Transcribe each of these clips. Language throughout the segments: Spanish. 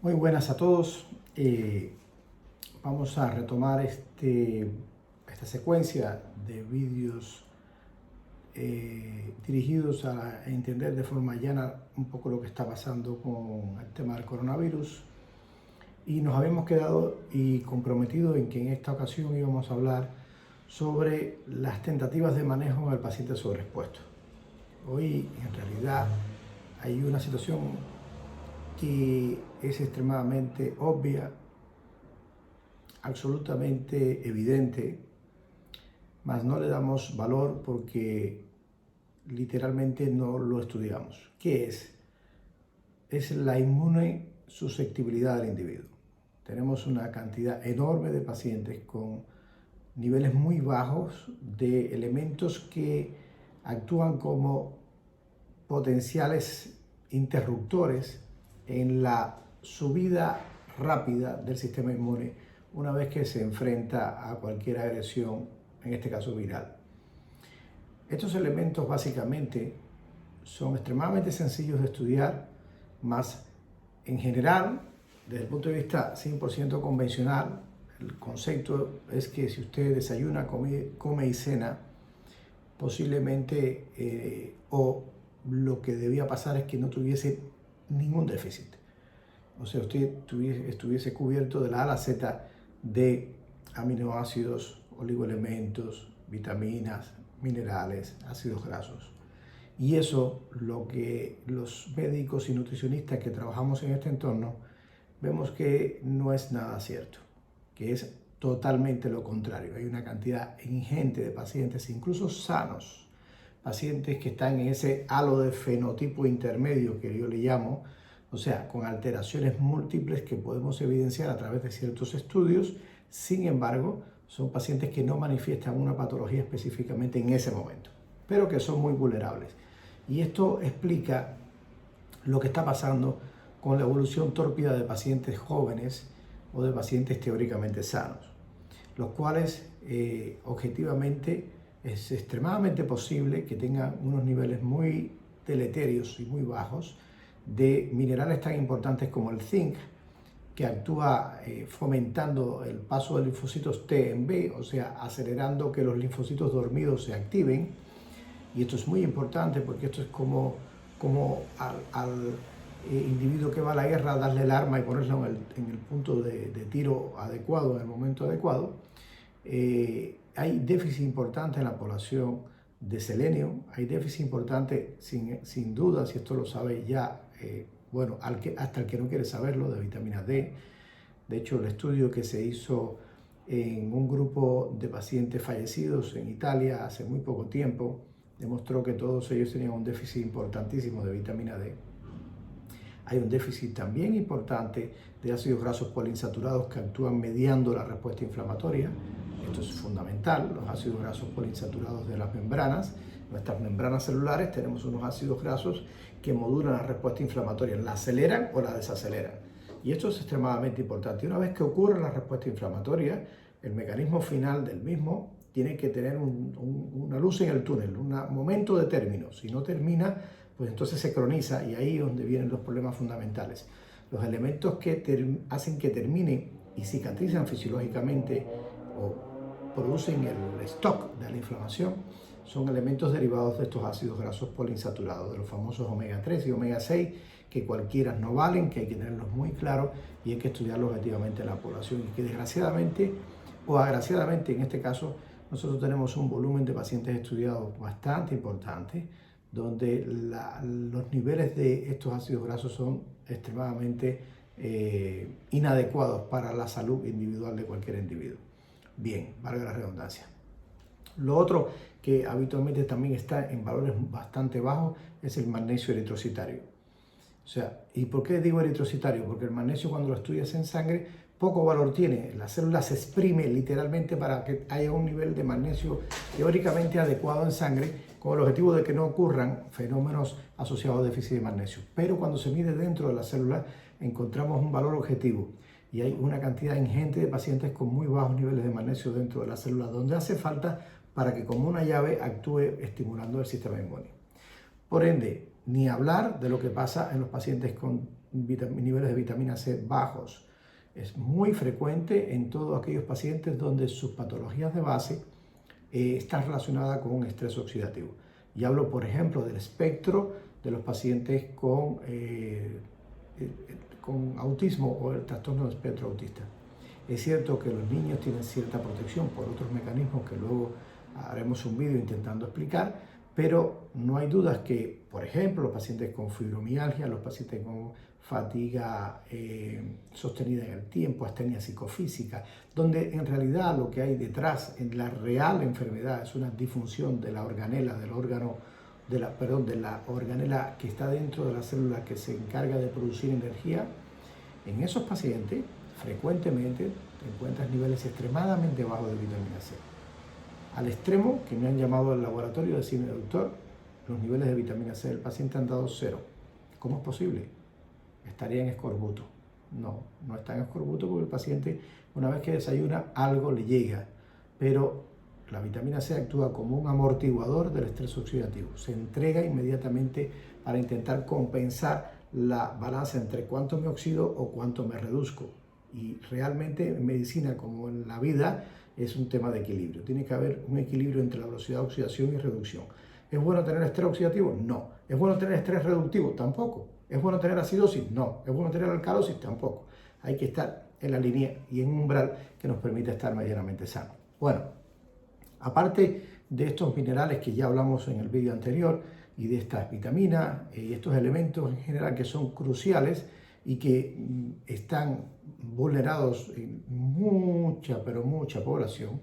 Muy buenas a todos. Vamos a retomar esta secuencia de vídeos dirigidos a entender de forma llana un poco lo que está pasando con el tema del coronavirus. Y nos habíamos quedado y comprometido en que en esta ocasión íbamos a hablar sobre las tentativas de manejo en el paciente sobreexpuesto. Hoy, en realidad, hay una situación que es extremadamente obvia, absolutamente evidente, mas no le damos valor porque literalmente no lo estudiamos. ¿Qué es? Es la inmune susceptibilidad del individuo. Tenemos una cantidad enorme de pacientes con niveles muy bajos de elementos que actúan como potenciales interruptores en la subida rápida del sistema inmune una vez que se enfrenta a cualquier agresión, en este caso viral. Estos elementos básicamente son extremadamente sencillos de estudiar, más en general, desde el punto de vista 100% convencional, el concepto es que si usted desayuna, come y cena, posiblemente o lo que debía pasar es que no tuviese ningún déficit. O sea, usted estuviese cubierto de la A a la Z de aminoácidos, oligoelementos, vitaminas, minerales, ácidos grasos. Y eso, lo que los médicos y nutricionistas que trabajamos en este entorno, vemos que no es nada cierto, que es totalmente lo contrario. Hay una cantidad ingente de pacientes, incluso sanos, pacientes que están en ese halo de fenotipo intermedio que yo le llamo, o sea, con alteraciones múltiples que podemos evidenciar a través de ciertos estudios. Sin embargo, son pacientes que no manifiestan una patología específicamente en ese momento, pero que son muy vulnerables. Y esto explica lo que está pasando con la evolución tórpida de pacientes jóvenes o de pacientes teóricamente sanos, los cuales objetivamente es extremadamente posible que tengan unos niveles muy deleterios y muy bajos de minerales tan importantes como el zinc, que actúa fomentando el paso de linfocitos T en B, o sea, acelerando que los linfocitos dormidos se activen. Y esto es muy importante porque esto es como al individuo que va a la guerra darle el arma y ponerlo en el punto de tiro adecuado, en el momento adecuado. Hay déficit importante en la población de selenio, hay déficit importante sin duda, si esto lo sabe ya, bueno, hasta el que no quiere saberlo, de vitamina D. De hecho, el estudio que se hizo en un grupo de pacientes fallecidos en Italia hace muy poco tiempo demostró que todos ellos tenían un déficit importantísimo de vitamina D. Hay un déficit también importante de ácidos grasos poliinsaturados que actúan mediando la respuesta inflamatoria. Esto es fundamental, los ácidos grasos poliinsaturados de las membranas. Nuestras membranas celulares tenemos unos ácidos grasos que modulan la respuesta inflamatoria, la aceleran o la desaceleran. Y esto es extremadamente importante. Y una vez que ocurre la respuesta inflamatoria, el mecanismo final del mismo tiene que tener una luz en el túnel, un momento de término. Si no termina, pues entonces se croniza y ahí es donde vienen los problemas fundamentales. Los elementos que hacen que termine y cicatrizan fisiológicamente o producen el stock de la inflamación son elementos derivados de estos ácidos grasos poliinsaturados, de los famosos omega 3 y omega 6, que cualquiera no valen, que hay que tenerlos muy claros y hay que estudiarlos objetivamente en la población. Y que desgraciadamente o agraciadamente en este caso nosotros tenemos un volumen de pacientes estudiados bastante importante, donde los niveles de estos ácidos grasos son extremadamente inadecuados para la salud individual de cualquier individuo. Bien, valga la redundancia. Lo otro que habitualmente también está en valores bastante bajos es el magnesio eritrocitario. O sea, ¿y por qué digo eritrocitario? Porque el magnesio, cuando lo estudias en sangre, poco valor tiene. La célula se exprime literalmente para que haya un nivel de magnesio teóricamente adecuado en sangre, con el objetivo de que no ocurran fenómenos asociados a déficit de magnesio. Pero cuando se mide dentro de la célula, encontramos un valor objetivo. Y hay una cantidad ingente de pacientes con muy bajos niveles de magnesio dentro de la célula, donde hace falta para que como una llave actúe estimulando el sistema inmune. Por ende, Ni hablar de lo que pasa en los pacientes con niveles de vitamina C bajos. Es muy frecuente en todos aquellos pacientes donde sus patologías de base están relacionadas con un estrés oxidativo. Y hablo, por ejemplo, del espectro de los pacientes con autismo o el trastorno del espectro autista. Es cierto que los niños tienen cierta protección por otros mecanismos que luego haremos un vídeo intentando explicar, pero no hay dudas que, por ejemplo, los pacientes con fibromialgia, los pacientes con fatiga sostenida en el tiempo, astenia psicofísica, donde en realidad lo que hay detrás en la real enfermedad es una disfunción de la organela, del órgano, de la organela que está dentro de la célula que se encarga de producir energía. En esos pacientes frecuentemente te encuentras niveles extremadamente bajos de vitamina C. Al extremo que me han llamado al laboratorio y decirme, doctor, los niveles de vitamina C del paciente han dado 0. ¿Cómo es posible? Estaría en escorbuto. No, no está en escorbuto porque el paciente, una vez que desayuna, algo le llega. Pero la vitamina C actúa como un amortiguador del estrés oxidativo. Se entrega inmediatamente para intentar compensar la balanza entre cuánto me oxido o cuánto me reduzco. Y realmente en medicina, como en la vida, es un tema de equilibrio. Tiene que haber un equilibrio entre la velocidad de oxidación y reducción. ¿Es bueno tener estrés oxidativo? No. ¿Es bueno tener estrés reductivo? Tampoco. ¿Es bueno tener acidosis? No. ¿Es bueno tener alcalosis? Tampoco. Hay que estar en la línea y en un umbral que nos permite estar medianamente sano. Bueno, aparte de estos minerales que ya hablamos en el vídeo anterior y de estas vitaminas y estos elementos en general que son cruciales y que están vulnerados en mucha, pero mucha población,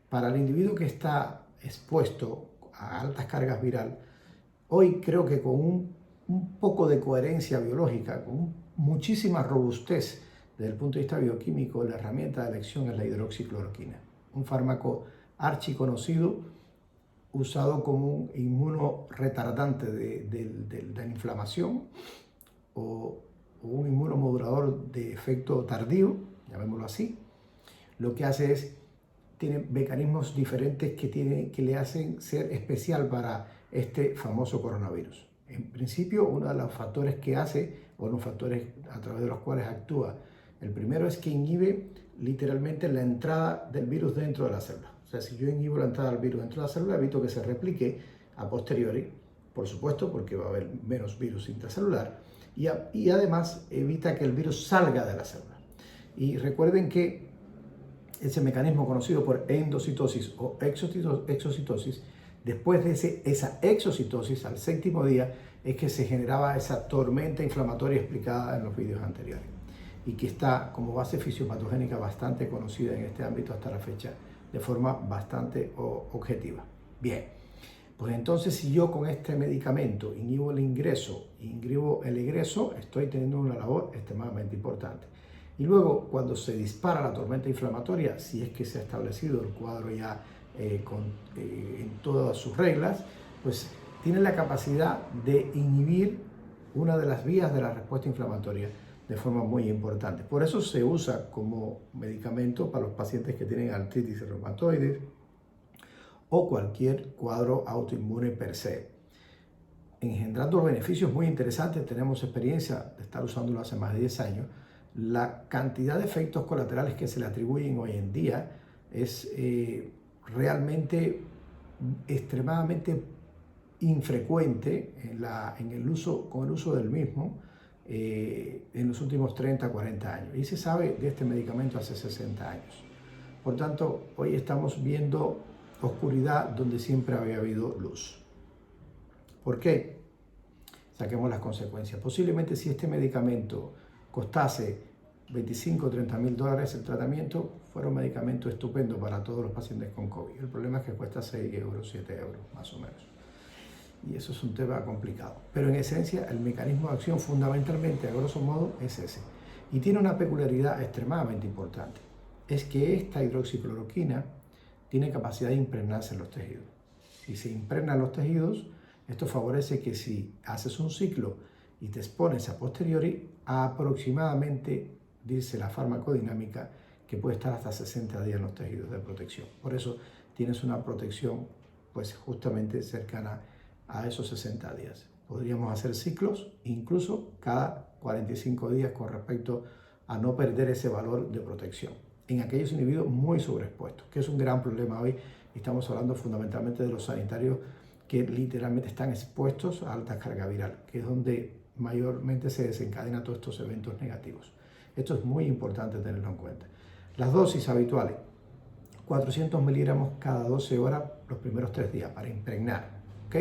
para el individuo que está expuesto a altas cargas virales, hoy creo que con un poco de coherencia biológica, con muchísima robustez desde el punto de vista bioquímico, la herramienta de elección es la hidroxicloroquina, un fármaco archiconocido, usado como un inmunoretardante de la inflamación o un inmunomodulador de efecto tardío, llamémoslo así. Lo que hace es, tiene mecanismos diferentes que le hacen ser especial para este famoso coronavirus. En principio, uno de los factores que hace, o los factores a través de los cuales actúa, el primero es que inhibe literalmente la entrada del virus dentro de la célula. O sea, si yo inhibo la entrada del virus dentro de la célula, evito que se replique a posteriori, por supuesto, porque va a haber menos virus intracelular, y además evita que el virus salga de la célula. Y recuerden que ese mecanismo conocido por endocitosis o exocitosis, después de esa exocitosis, al 7º día, es que se generaba esa tormenta inflamatoria explicada en los vídeos anteriores y que está como base fisiopatogénica bastante conocida en este ámbito hasta la fecha de forma bastante objetiva. Bien, pues entonces si yo con este medicamento inhibo el ingreso e inhibo el egreso, estoy teniendo una labor extremadamente importante. Y luego, cuando se dispara la tormenta inflamatoria, si es que se ha establecido el cuadro ya en todas sus reglas, pues tiene la capacidad de inhibir una de las vías de la respuesta inflamatoria de forma muy importante. Por eso se usa como medicamento para los pacientes que tienen artritis reumatoide o cualquier cuadro autoinmune per se, engendrando beneficios muy interesantes. Tenemos experiencia de estar usándolo hace más de 10 años. La cantidad de efectos colaterales que se le atribuyen hoy en día es realmente extremadamente infrecuente con el uso del mismo en los últimos 30, 40 años. Y se sabe de este medicamento hace 60 años. Por tanto, hoy estamos viendo oscuridad donde siempre había habido luz. ¿Por qué? Saquemos las consecuencias. Posiblemente si este medicamento costase 25 o 30 mil dólares el tratamiento, fuera un medicamento estupendo para todos los pacientes con COVID. El problema es que cuesta 6 euros, 7 euros, más o menos. Y eso es un tema complicado. Pero en esencia, el mecanismo de acción fundamentalmente, a grosso modo, es ese. Y tiene una peculiaridad extremadamente importante. Es que esta hidroxicloroquina tiene capacidad de impregnarse en los tejidos. Si se impregna en los tejidos, esto favorece que si haces un ciclo y te expones a posteriori, aproximadamente, dice la farmacodinámica, que puede estar hasta 60 días en los tejidos de protección. Por eso tienes una protección pues justamente cercana a esos 60 días. Podríamos hacer ciclos, incluso cada 45 días con respecto a no perder ese valor de protección en aquellos individuos muy sobreexpuestos, que es un gran problema hoy. Estamos hablando fundamentalmente de los sanitarios que literalmente están expuestos a alta carga viral, que es donde mayormente se desencadenan todos estos eventos negativos. Esto es muy importante tenerlo en cuenta. Las dosis habituales, 400 miligramos cada 12 horas los primeros 3 días para impregnar, ¿ok?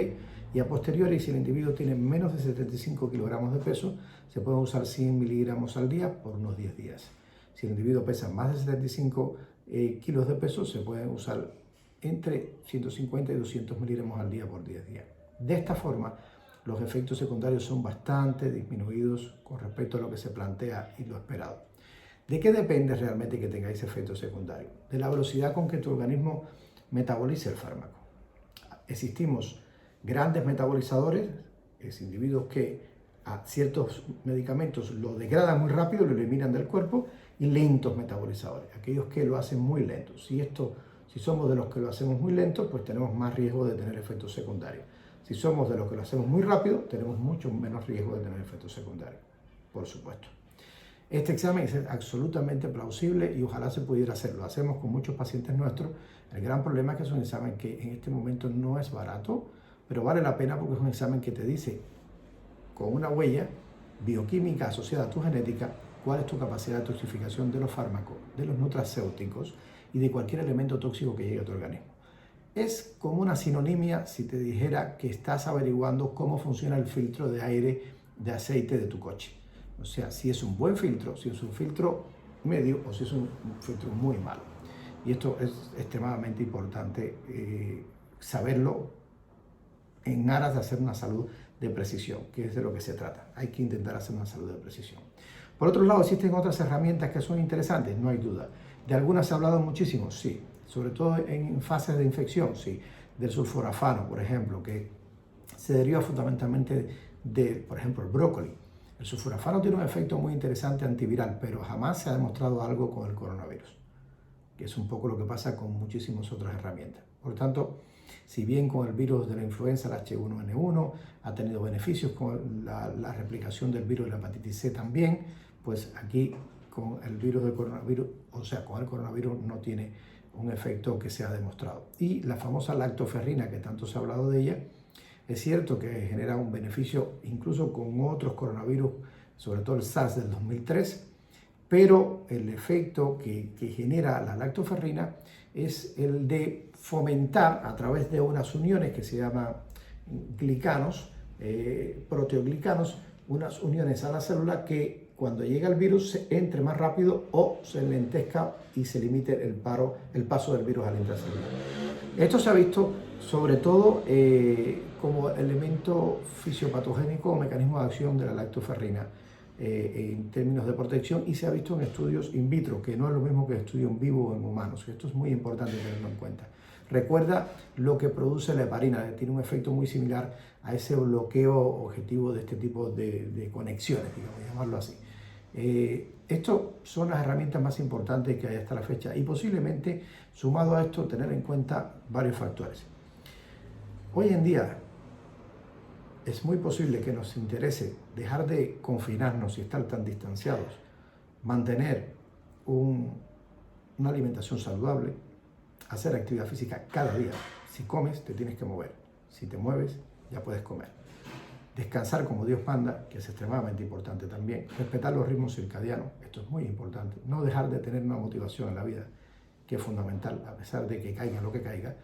Y a posteriori, si el individuo tiene menos de 75 kilogramos de peso, se pueden usar 100 miligramos al día por unos 10 días. Si el individuo pesa más de 75 kilos de peso, se pueden usar entre 150 y 200 miligramos al día por 10 días. De esta forma, los efectos secundarios son bastante disminuidos con respecto a lo que se plantea y lo esperado. ¿De qué depende realmente que tengáis efectos secundarios? De la velocidad con que tu organismo metaboliza el fármaco. Existimos grandes metabolizadores, es individuos que a ciertos medicamentos lo degradan muy rápido, lo eliminan del cuerpo, y lentos metabolizadores, aquellos que lo hacen muy lento. Si somos de los que lo hacemos muy lento, pues tenemos más riesgo de tener efectos secundarios. Si somos de los que lo hacemos muy rápido, tenemos mucho menos riesgo de tener efectos secundarios, por supuesto. Este examen es absolutamente plausible y ojalá se pudiera hacer. Lo hacemos con muchos pacientes nuestros. El gran problema es que es un examen que en este momento no es barato, pero vale la pena porque es un examen que te dice, con una huella bioquímica asociada a tu genética, cuál es tu capacidad de toxificación de los fármacos, de los nutracéuticos y de cualquier elemento tóxico que llegue a tu organismo. Es como una sinonimia si te dijera que estás averiguando cómo funciona el filtro de aire, de aceite de tu coche. O sea, si es un buen filtro, si es un filtro medio o si es un filtro muy malo. Y esto es extremadamente importante saberlo en aras de hacer una salud de precisión, que es de lo que se trata. Hay que intentar hacer una salud de precisión. Por otro lado, existen otras herramientas que son interesantes, no hay duda. De algunas se ha hablado muchísimo, sí. Sobre todo en fases de infección, sí. Del sulforafano, por ejemplo, que se deriva fundamentalmente de, por ejemplo, el brócoli. El sulforafano tiene un efecto muy interesante antiviral, pero jamás se ha demostrado algo con el coronavirus, que es un poco lo que pasa con muchísimas otras herramientas. Por lo tanto, si bien con el virus de la influenza, el H1N1, ha tenido beneficios con la replicación del virus de la hepatitis C también, pues aquí con el virus del coronavirus, o sea, con el coronavirus no tiene un efecto que se ha demostrado. Y la famosa lactoferrina, que tanto se ha hablado de ella, es cierto que genera un beneficio incluso con otros coronavirus, sobre todo el SARS del 2003, pero el efecto que genera la lactoferrina es el de fomentar a través de unas uniones que se llaman glicanos, proteoglicanos, unas uniones a la célula que cuando llega el virus se entre más rápido o se lentezca y se limite el paso del virus al intracelular. Esto se ha visto sobre todo como elemento fisiopatogénico o mecanismo de acción de la lactoferrina en términos de protección, y se ha visto en estudios in vitro, que no es lo mismo que estudio en vivo o en humanos. Esto es muy importante tenerlo en cuenta. Recuerda lo que produce la heparina, tiene un efecto muy similar a ese bloqueo objetivo de este tipo de conexiones, digamos, llamarlo así. Estas son las herramientas más importantes que hay hasta la fecha, y posiblemente, sumado a esto, tener en cuenta varios factores. Hoy en día es muy posible que nos interese dejar de confinarnos y estar tan distanciados, mantener una alimentación saludable, hacer actividad física cada día. Si comes, te tienes que mover. Si te mueves, ya puedes comer. Descansar como Dios manda, que es extremadamente importante también. Respetar los ritmos circadianos, esto es muy importante. No dejar de tener una motivación en la vida, que es fundamental, a pesar de que caiga lo que caiga.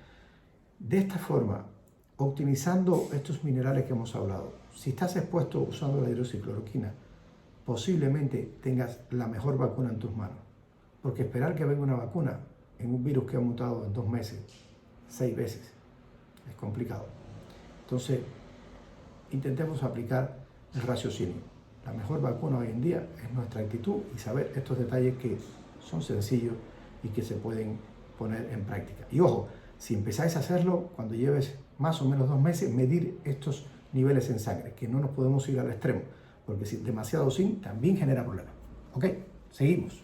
De esta forma, optimizando estos minerales que hemos hablado, si estás expuesto usando la hidroxicloroquina, posiblemente tengas la mejor vacuna en tus manos. Porque esperar que venga una vacuna en un virus que ha mutado en 2 meses, 6 veces, es complicado. Entonces, intentemos aplicar el raciocinio. La mejor vacuna hoy en día es nuestra actitud y saber estos detalles que son sencillos y que se pueden poner en práctica. Y ojo, si empezáis a hacerlo, cuando lleves más o menos 2 meses, medir estos niveles en sangre, que no nos podemos ir al extremo, porque si demasiado zinc también genera problemas. ¿Ok? Seguimos.